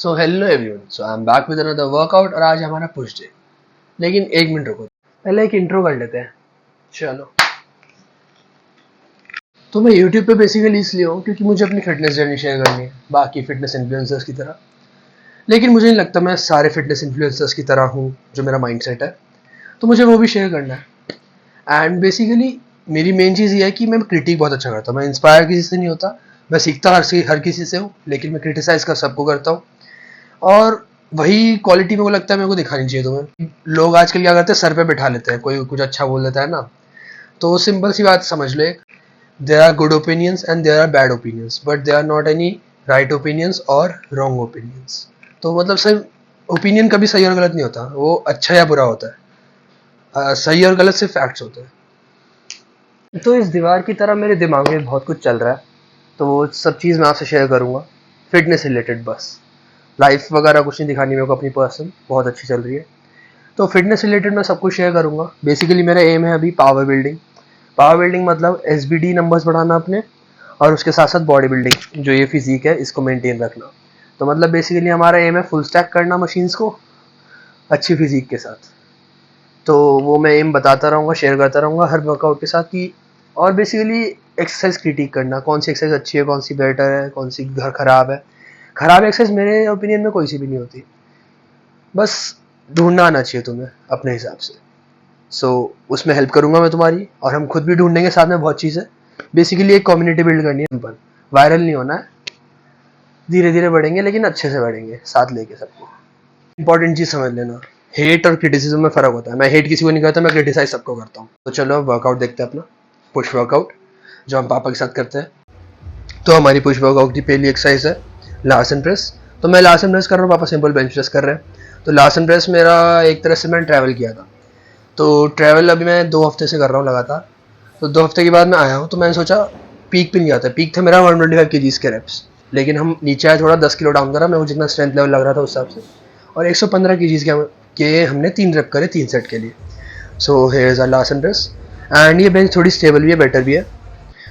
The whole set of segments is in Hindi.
So hello everyone, so I am back with another workout और आज हमारा पुश डे। लेकिन एक मिनट रुको, पहले एक इंट्रो कर लेते हैं। चलो, तो मैं YouTube पे बेसिकली इसलिए हूँ क्योंकि मुझे अपनी फिटनेस जर्नी शेयर करनी है, बाकी फिटनेस इन्फ्लुएंसर्स की तरह। लेकिन मुझे नहीं लगता मैं सारे फिटनेस इन्फ्लुएंसर्स की तरह हूँ जो मेरा माइंडसेट है, तो मुझे वो भी शेयर करना है। एंड बेसिकली मेरी मेन चीज़ ये है कि मैं क्रिटिक बहुत अच्छा करता हूँ। मैं इंस्पायर किसी से नहीं होता, मैं सीखता हर किसी से हूँ, लेकिन मैं क्रिटिसाइज कर सबको करता हूँ। और वही क्वालिटी मेरे को लगता है मेरे को दिखानी चाहिए तुम्हें। लोग आजकल क्या करते हैं, सर पे बिठा लेते हैं, कोई कुछ अच्छा बोल देता है ना, तो सिंपल सी बात समझ लो, there are good opinions and there are bad opinions, but there are not any right opinions और रॉन्ग ओपिनियंस। तो मतलब सिर्फ ओपिनियन कभी सही और गलत नहीं होता, वो अच्छा या बुरा होता है। सही और गलत सिर्फ फैक्ट्स होते हैं। तो इस दीवार की तरह मेरे दिमाग में बहुत कुछ चल रहा है, तो वो सब चीज़ मैं आपसे शेयर करूँगा, फिटनेस रिलेटेड बस। लाइफ वगैरह कुछ नहीं दिखानी मेरे को, अपनी पर्सन बहुत अच्छी चल रही है। तो फिटनेस रिलेटेड मैं सब कुछ शेयर करूँगा। बेसिकली मेरा एम है अभी पावर बिल्डिंग। पावर बिल्डिंग मतलब SBD नंबर्स बढ़ाना अपने, और उसके साथ साथ बॉडी बिल्डिंग, जो ये फिजिक है इसको मेंटेन रखना। तो मतलब बेसिकली हमारा एम है फुल स्टैक करना मशीन्स को अच्छी फिजिक के साथ। तो वो मैं एम बताता रहूँगा, शेयर करता रहूँगा हर वर्कआउट के साथ कि। और बेसिकली एक्सरसाइज क्रिटिक करना, कौन सी एक्सरसाइज अच्छी है, कौन सी बेटर है, कौन सी घर खराब है। खराब एक्सरसाइज मेरे ओपिनियन में कोई सी भी नहीं होती, बस ढूंढना आना चाहिए तुम्हें अपने हिसाब से। सो उसमें हेल्प करूंगा मैं तुम्हारी, और हम खुद भी ढूंढेंगे साथ में बहुत चीज़ें। बेसिकली एक कम्युनिटी बिल्ड करनी है, सिंपल। वायरल नहीं होना है, धीरे धीरे बढ़ेंगे लेकिन अच्छे से बढ़ेंगे साथ लेके सबको। इंपॉर्टेंट चीज़ समझ लेना, हेट और क्रिटिसिज्म में फ़र्क होता है। मैं हेट किसी को नहीं करता, मैं क्रिटिसाइज सबको करता हूँ। तो चलो वर्कआउट देखते हैं अपना, पुश वर्कआउट जो हम पापा के साथ करते हैं। तो हमारी पुश वर्कआउट की पहली एक्सरसाइज है लार्सन प्रेस। तो मैं लार्सन प्रेस कर रहा हूँ, पापा सिंपल बेंच प्रेस कर रहे हैं। तो लार्सन प्रेस मेरा एक तरह से मैंने ट्रैवल किया था, तो ट्रैवल अभी मैं 2 हफ्ते से कर रहा हूँ लगातार। तो 2 हफ्ते के बाद मैं आया हूँ, तो मैंने सोचा पीक पे नहीं जाता। पीक था मेरा 125 kgs के रेप्स, लेकिन हम नीचे आए, थोड़ा 10 किलो डाउन करा, मेरे को जितना स्ट्रेंथ लेवल लग रहा था उस हिसाब से, और 115 kgs के हमने 3 रेप करे 3 सेट के लिए। So here is a Larsen press. And ये बेंच थोड़ी स्टेबल भी है, बेटर भी है।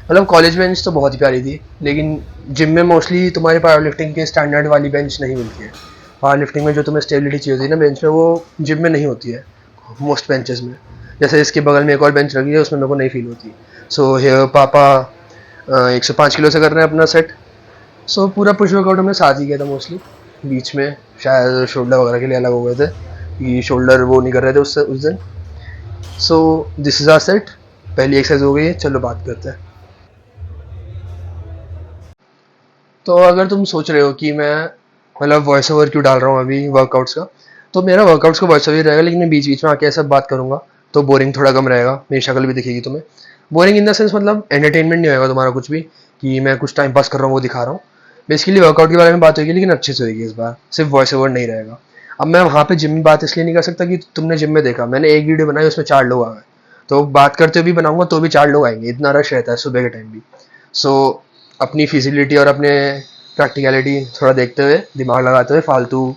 मतलब कॉलेज बेंच तो बहुत ही प्यारी थी, लेकिन जिम में मोस्टली तुम्हारे पावर लिफ्टिंग के स्टैंडर्ड वाली बेंच नहीं मिलती है। पावर लिफ्टिंग में जो तुम्हें स्टेबिलिटी चाहिए होती है ना बेंच में, वो जिम में नहीं होती है मोस्ट बेंचेस में। जैसे इसके बगल में एक और बेंच लगी है, उसमें मेरे को नहीं फील होती। सो हियर पापा 105 किलो से कर रहे हैं अपना सेट। सो पूरा पुश वर्कआउट हमने साथ ही किया था मोस्टली। बीच में शायद शोल्डर वगैरह के लिए अलग हो गए थे, कि शोल्डर वो नहीं कर रहे थे उस दिन। So this is our set. पहली एक्सरसाइज हो गई है, चलो बात करते हैं। तो अगर तुम सोच रहे हो कि मैं मतलब वॉइस ओवर क्यों डाल रहा हूँ अभी वर्कआउट्स का, तो मेरा वर्कआउट्स का वॉइस ओवर रहेगा, लेकिन मैं बीच बीच में आके ऐसा बात करूँगा, तो बोरिंग थोड़ा कम रहेगा, मेरी शक्ल भी दिखेगी तुम्हें। बोरिंग इन द सेंस मतलब एंटरटेनमेंट नहीं होगा तुम्हारा कुछ भी, कि मैं कुछ टाइम पास कर रहा हूँ वो दिखा रहा हूँ। बेसिकली वर्कआउट के बारे में बात होगी, लेकिन अच्छे से होगी इस बार, सिर्फ वॉइस ओवर नहीं रहेगा। अब मैं वहाँ पे जिम में बात इसलिए नहीं कर सकता कि तुमने जिम में देखा, मैंने एक वीडियो बनाई उसमें 4 लोग आ गए, तो बात करते हुए भी बनाऊंगा तो भी 4 लोग आएंगे, इतना रश रहता है सुबह के टाइम भी। सो अपनी फिजिबिलिटी और अपने प्रैक्टिकलिटी थोड़ा देखते हुए, दिमाग लगाते हुए, फालतू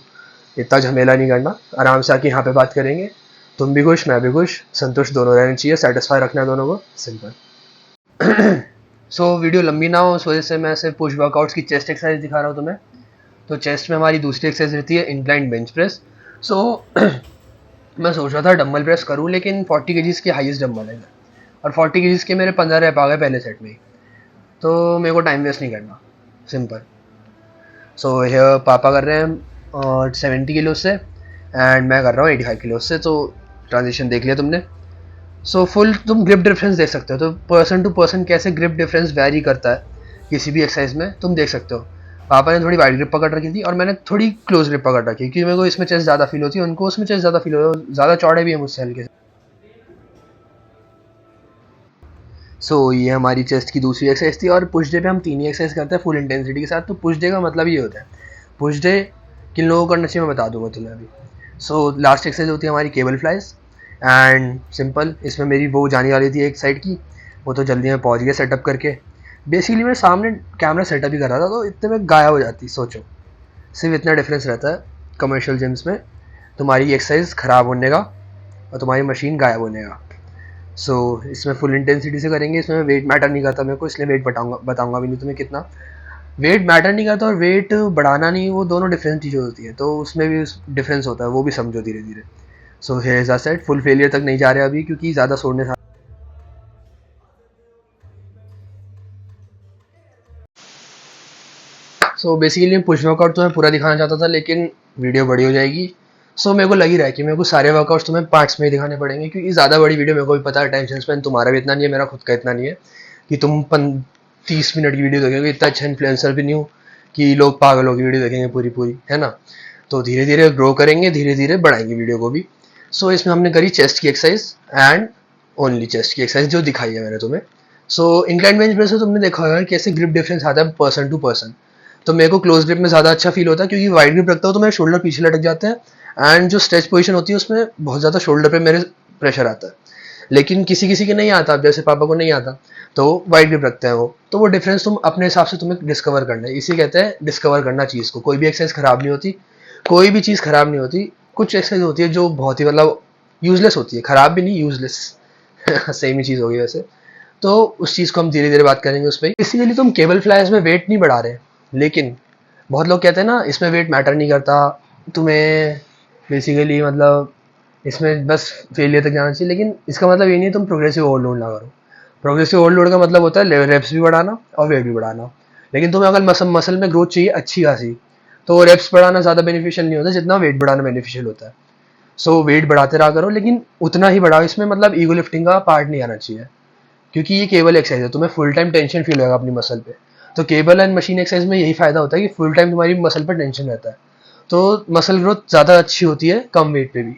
इतना झमेला नहीं करना, आराम से आके यहाँ पे बात करेंगे। तुम भी खुश, मैं भी खुश, संतुष्ट दोनों रहने चाहिए, सेटिस्फाई रखना है दोनों को, सिंपल। सो वीडियो लंबी ना हो, उस वजह से मैं सिर्फ पुश वर्कआउट्स की चेस्ट एक्सरसाइज दिखा रहा हूँ तुम्हें। तो चेस्ट में हमारी दूसरी एक्सरसाइज रहती है इंक्लाइन बेंच प्रेस। सो मैं सोच रहा था डम्बल प्रेस करूँ, लेकिन 40 kgs के हाईएस्ट डम्बल है, और 40 kgs के मेरे 15 रैप आ गए पहले सेट में ही, तो मेरे को टाइम वेस्ट नहीं करना, सिंपल। सो हियर पापा कर रहे हैं 70 किलो से, एंड मैं कर रहा हूँ 85 किलो से। तो ट्रांजिशन देख लिया तुमने। सो फुल तुम ग्रिप डिफरेंस देख सकते हो, तो पर्सन टू पर्सन कैसे ग्रिप डिफरेंस वैरी करता है किसी भी एक्सरसाइज में, तुम देख सकते हो। पापा ने थोड़ी वाइड ग्रिप पकड़ रखी थी, और मैंने थोड़ी क्लोज ग्रिप पकड़ रखी, क्योंकि मेरे को इसमें चेस्ट ज़्यादा फील होती है, उनको उसमें चेस्ट ज़्यादा फील होती है, ज़्यादा चौड़े भी है मुझसे हल्के से। सो ये हमारी चेस्ट की दूसरी एक्सरसाइज थी, और पुश डे पे हम 3 ही एक्सरसाइज करते हैं फुल इंटेंसिटी के साथ। तो पुश डे का मतलब ये होता है, पुश डे किन लोगों को करना चाहिए मैं बता दूंगा तुम्हें अभी। सो लास्ट एक्सरसाइज होती है हमारी केबल फ्लाइज, एंड सिंपल इसमें मेरी वो जाने वाली थी एक साइड की, वो तो जल्दी में पहुंच गया सेटअप करके। बेसिकली मैं सामने कैमरा सेटअप ही कर रहा था, तो इतने में गायब हो जाती, सोचो। सिर्फ इतना डिफरेंस रहता है कमर्शियल जिम्स में, तुम्हारी एक्सरसाइज ख़राब होने का और तुम्हारी मशीन गायब होने का। इसमें फुल इंटेंसिटी से करेंगे, इसमें वेट मैटर नहीं करता मेरे को, इसलिए वेट बताऊंगा भी नहीं तुम्हें कितना। वेट मैटर नहीं करता और वेट बढ़ाना नहीं, वो दोनों डिफरेंट चीज़ें होती हैं, तो उसमें भी डिफरेंस होता है, वो भी समझो धीरे धीरे। So as I said, full failure तक नहीं जा रहे अभी, क्योंकि ज़्यादा छोड़ने था। सो बेसिकली पुश वर्कआउट तो मैं पूरा दिखाना चाहता था, लेकिन वीडियो बड़ी हो जाएगी। सो मेरे को लग ही रहा है कि मेरे को सारे वर्कआउट्स तुम्हें पार्ट्स में ही दिखाने पड़ेंगे, क्योंकि ज़्यादा बड़ी वीडियो मेरे को भी पता है अटेंशन स्पैन तुम्हारा भी इतना नहीं है, मेरा खुद का इतना नहीं है कि तुम 30 मिनट की वीडियो देखोगे। इतना अच्छा इन्फ्लुएंसर भी नहीं हूँ कि लोग पागलों की वीडियो देखेंगे पूरी पूरी, है ना। तो धीरे धीरे ग्रो करेंगे, धीरे धीरे बढ़ाएंगे वीडियो को भी। सो इसमें हमने करी चेस्ट की एक्सरसाइज एंड ओनली चेस्ट की एक्सरसाइज जो दिखाई है मैंने तुम्हें। सो इंक्लाइन बेंच प्रेस में तुमने देखा होगा कैसे ग्रिप डिफरेंस आता है पर्सन टू पर्सन। तो मेरे को क्लोज ग्रिप में ज़्यादा अच्छा फील होता है, क्योंकि वाइड ग्रिप रखता हूँ तो मेरे शोल्डर पीछे लटक जाते हैं एंड जो स्ट्रेच पोजीशन होती है उसमें बहुत ज़्यादा शोल्डर पे मेरे प्रेशर आता है। लेकिन किसी किसी के नहीं आता, जैसे पापा को नहीं आता, तो वाइड ग्रिप रखते हैं वो। तो वो डिफरेंस तुम अपने हिसाब से तुम्हें डिस्कवर करना है, इसी कहते हैं डिस्कवर करना चीज़ को। कोई भी एक्सरसाइज खराब नहीं होती, कोई भी चीज़ खराब नहीं होती। कुछ एक्सरसाइज होती है जो बहुत ही मतलब यूजलेस होती है, खराब भी नहीं, यूजलेस सेम ही चीज़ होगी वैसे। तो उस चीज़ को हम धीरे धीरे बात करेंगे उस पर। बेसिकली तुम केबल फ्लाइज में वेट नहीं बढ़ा रहे, लेकिन बहुत लोग कहते हैं ना इसमें वेट मैटर नहीं करता, तुम्हें बेसिकली मतलब इसमें बस फेलियर तक जाना चाहिए। लेकिन इसका मतलब ये नहीं है तुम प्रोग्रेसिव ओवरलोड ना करो। प्रोग्रेसिव ओवरलोड का मतलब होता है रेप्स भी बढ़ाना और वेट भी बढ़ाना। लेकिन तुम्हें अगर मसल में ग्रोथ चाहिए अच्छी खासी, तो रेप्स बढ़ाना ज़्यादा बेनिफिशियल नहीं होता जितना वेट बढ़ाना बेनिफिशियल होता है। सो वेट बढ़ाते रहा करो, लेकिन उतना ही बढ़ाओ, इसमें मतलब ईगो लिफ्टिंग का पार्ट नहीं आना चाहिए, क्योंकि ये केबल एक्सरसाइज है, तुम्हें फुल टाइम टेंशन फील होगा अपनी मसल पे। तो केबल एंड मशीन एक्सरसाइज में यही फायदा होता है कि फुल टाइम तुम्हारी मसल पर टेंशन रहता है, तो मसल ग्रोथ ज़्यादा अच्छी होती है कम वेट पे भी।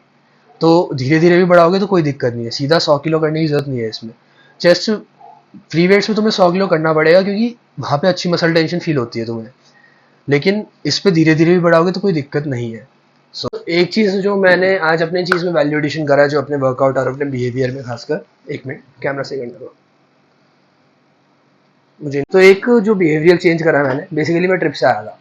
तो धीरे धीरे भी बढ़ाओगे तो कोई दिक्कत नहीं है, सीधा 100 किलो करने की जरूरत नहीं है इसमें। चेस्ट फ्री वेट्स में तुम्हें 100 किलो करना पड़ेगा, क्योंकि वहाँ पे अच्छी मसल टेंशन फील होती है तुम्हें। लेकिन इस पे धीरे धीरे भी बढ़ाओगे तो कोई दिक्कत नहीं है। सो एक चीज़ जो मैंने आज अपने चीज़ में वैल्यू एडिशन करा है, जो अपने वर्कआउट और अपने बिहेवियर में खासकर, एक मिनट कैमरा से करना दो मुझे। तो एक जो बिहेवियर चेंज करा मैंने, बेसिकली मैं ट्रिप से आया था,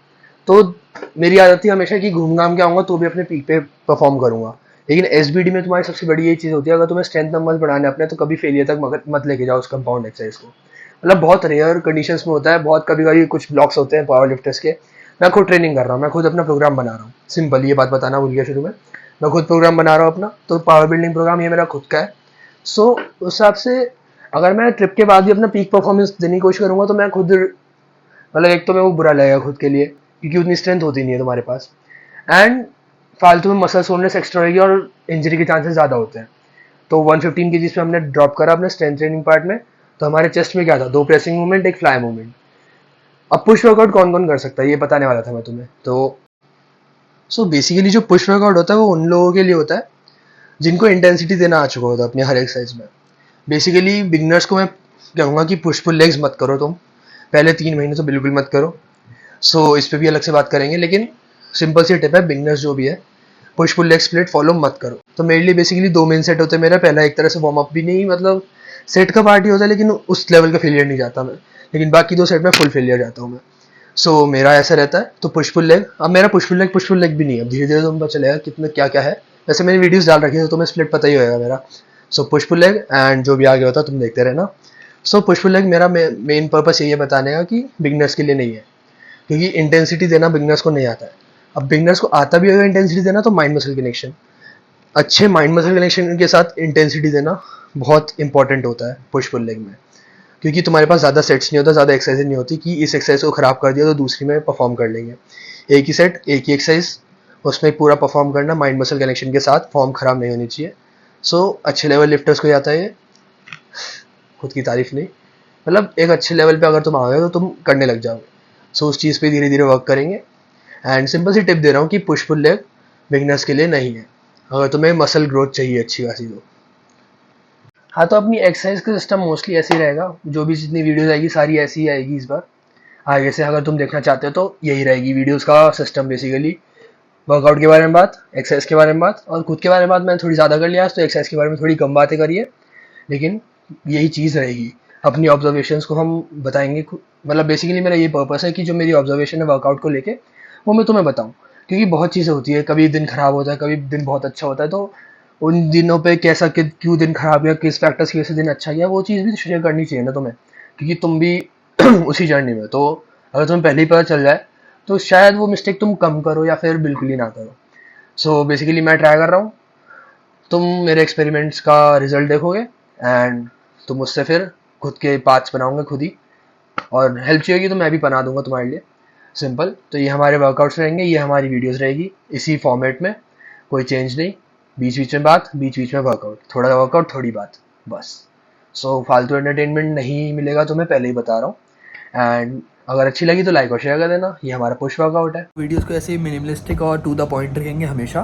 तो मेरी आदत थी हमेशा कि घूम घाम के आऊँगा तो भी अपने पीक पे परफॉर्म करूँगा। लेकिन एसबीडी में तुम्हारी सबसे बड़ी ये चीज़ होती है, अगर तुम्हें स्ट्रेंथ नंबर्स बढ़ाने अपने, तो कभी फेलियर तक मत लेके जाओ उस कंपाउंड एक्सरसाइज को। मतलब बहुत रेयर कंडीशंस में होता है, बहुत कभी कभी कुछ ब्लॉक्स होते हैं पावर लिफ्टर्स के। मैं खुद ट्रेनिंग कर रहा हूँ, मैं खुद अपना प्रोग्राम बना रहा हूँ। सिंपल ये बात बताना भूल गया शुरू में, मैं खुद प्रोग्राम बना रहा हूँ अपना, तो पावर बिल्डिंग प्रोग्राम ये मेरा खुद का है। सो उस हिसाब से अगर मैं ट्रिप के बाद भी अपना पीक परफॉर्मेंस देने की कोशिश करूंगा, तो मैं खुद मतलब एक तो मैं वो बुरा लगेगा खुद के लिए, क्योंकि उतनी स्ट्रेंथ होती नहीं है तुम्हारे पास, एंड फालतू में मसल सोलनेस एक्स्ट्रा होगी और इंजरी के चांसेस ज़्यादा होते हैं। तो 115 केजीज पे हमने ड्रॉप करा अपने स्ट्रेंथ ट्रेनिंग पार्ट में। तो हमारे चेस्ट में क्या था, 2 प्रेसिंग मूवमेंट, एक फ्लाई मूवमेंट। अब पुश वर्कआउट कौन कौन कर सकता है ये बताने वाला था मैं तुम्हें। तो बेसिकली जो पुश वर्कआउट होता है वो उन लोगों के लिए होता है जिनको इंटेंसिटी देना आ चुका होता है अपने हर एक्सरसाइज में। बेसिकली बिगनर्स को मैं कहूँगा कि पुश पुल लेग्स मत करो तुम, पहले 3 महीने तो बिल्कुल मत करो। इस पर भी अलग से बात करेंगे, लेकिन सिंपल सी टिप है, बिगनर्स जो भी है push pull leg split follow मत करो। तो मेरे लिए बेसिकली 2 मेन सेट होते हैं मेरा। पहला एक तरह से वार्म अप भी नहीं, मतलब सेट का पार्ट ही होता है, लेकिन उस लेवल का फेलियर नहीं जाता मैं। लेकिन बाकी 2 सेट में फुल फेलियर जाता हूँ मैं। मेरा ऐसा रहता है। तो पुश पुल लेग, अब मेरा पुश पुल लेग भी नहीं है, अब धीरे धीरे तुम पता चलेगा कितना क्या क्या है। वैसे मैंने वीडियोस डाल रखी है तो तुम्हें स्प्लिट पता ही होगा मेरा। पुश पुल लेग एंड जो भी आगे होता है तुम देखते रहना। पुश पुल लेग मेरा मेन पर्पस यही है बताने का कि बिगनर्स के लिए नहीं है, क्योंकि इंटेंसिटी देना बिगनर्स को नहीं आता है। अब बिगनर्स को आता भी होगा इंटेंसिटी देना, तो माइंड मसल कनेक्शन, अच्छे माइंड मसल कनेक्शन के साथ इंटेंसिटी देना बहुत इंपॉर्टेंट होता है पुश पुल लेग में, क्योंकि तुम्हारे पास ज़्यादा सेट्स नहीं होता, ज़्यादा एक्सरसाइज नहीं होती कि इस एक्सरसाइज को ख़राब कर दिया तो दूसरी में परफॉर्म कर लेंगे। एक ही सेट, एक ही एक्सरसाइज, उसमें पूरा परफॉर्म करना माइंड मसल कनेक्शन के साथ, फॉर्म ख़राब नहीं होनी चाहिए। अच्छे लेवल लिफ्टर्स को जाता है ये, खुद की तारीफ नहीं, मतलब एक अच्छे लेवल पे अगर तुम आओगे तो तुम करने लग जाओगे। उस चीज़ पे धीरे धीरे वर्क करेंगे। एंड सिंपल सी टिप दे रहा हूँ कि पुश पुल लेग बिगनर्स के लिए नहीं है, अगर तुम्हें मसल ग्रोथ चाहिए अच्छी खासी तो। हाँ, तो अपनी एक्सरसाइज का सिस्टम मोस्टली ऐसे ही रहेगा, जो भी जितनी वीडियोस आएगी सारी ऐसी ही आएगी इस बार। आगे से अगर तुम देखना चाहते हो तो यही रहेगी वीडियोस का सिस्टम। बेसिकली वर्कआउट के बारे में बात, एक्सरसाइज के बारे में बात, और खुद के बारे में बात मैंने थोड़ी ज़्यादा कर लिया, तो एक्सरसाइज के बारे में थोड़ी कम बातें करिए, लेकिन यही चीज़ रहेगी। अपनी ऑब्जर्वेशंस को हम बताएंगे, मतलब बेसिकली मेरा ये पर्पस है कि जो मेरी ऑब्जर्वेशन है वर्कआउट को लेके, वो मैं तुम्हें बताऊँ, क्योंकि बहुत चीज़ें होती है, कभी दिन खराब होता है, कभी दिन बहुत अच्छा होता है। तो उन दिनों पे कैसा कि क्यों दिन खराब गया, किस फैक्टर्स की वजह से दिन अच्छा गया, वो चीज़ भी शेयर करनी चाहिए ना तुम्हें, क्योंकि तुम भी उसी जर्नी में। तो अगर तुम्हें पहले ही पता चल जाए तो शायद वो मिस्टेक तुम कम करो या फिर बिल्कुल ही ना करो। सो बेसिकली मैं ट्राई कर रहा हूँ, तुम मेरे एक्सपेरिमेंट्स का रिजल्ट देखोगे एंड तुम उससे फिर खुद के पार्ट्स बनाओगे खुद ही, और हेल्प चाहिए तो मैं भी बना दूंगा तुम्हारे लिए। सिंपल। तो ये हमारे वर्कआउट्स रहेंगे, ये हमारी वीडियोस रहेगी इसी फॉर्मेट में, कोई चेंज नहीं। बीच बीच में बात, बीच बीच में वर्कआउट, थोड़ा वर्कआउट थोड़ी बात, बस। सो फालतू एंटरटेनमेंट नहीं मिलेगा तुम्हें, पहले ही बता रहा हूँ। एंड अगर अच्छी लगी तो लाइक और शेयर कर देना। ये हमारा पुश वर्कआउट है। वीडियोस को ऐसे ही मिनिमलिस्टिक और टू द पॉइंट रखेंगे हमेशा।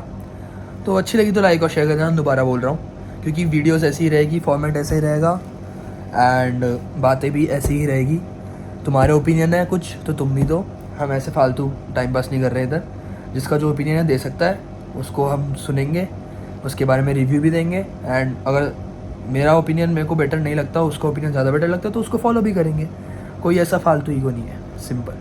तो अच्छी लगी तो लाइक और शेयर कर देना, दोबारा बोल रहा हूँ, क्योंकि वीडियोस ऐसी ही रहेगी, फॉर्मेट ऐसे ही रहेगा एंड बातें भी ऐसी ही रहेगी। तुम्हारे ओपिनियन है कुछ तो तुम भी दो, हम ऐसे फालतू टाइम पास नहीं कर रहे इधर। जिसका जो ओपिनियन है दे सकता है, उसको हम सुनेंगे, उसके बारे में रिव्यू भी देंगे। एंड अगर मेरा ओपिनियन मेरे को बेटर नहीं लगता, उसका ओपिनियन ज़्यादा बेटर लगता है, तो उसको फॉलो भी करेंगे। कोई ऐसा फालतू ईगो नहीं है, सिंपल।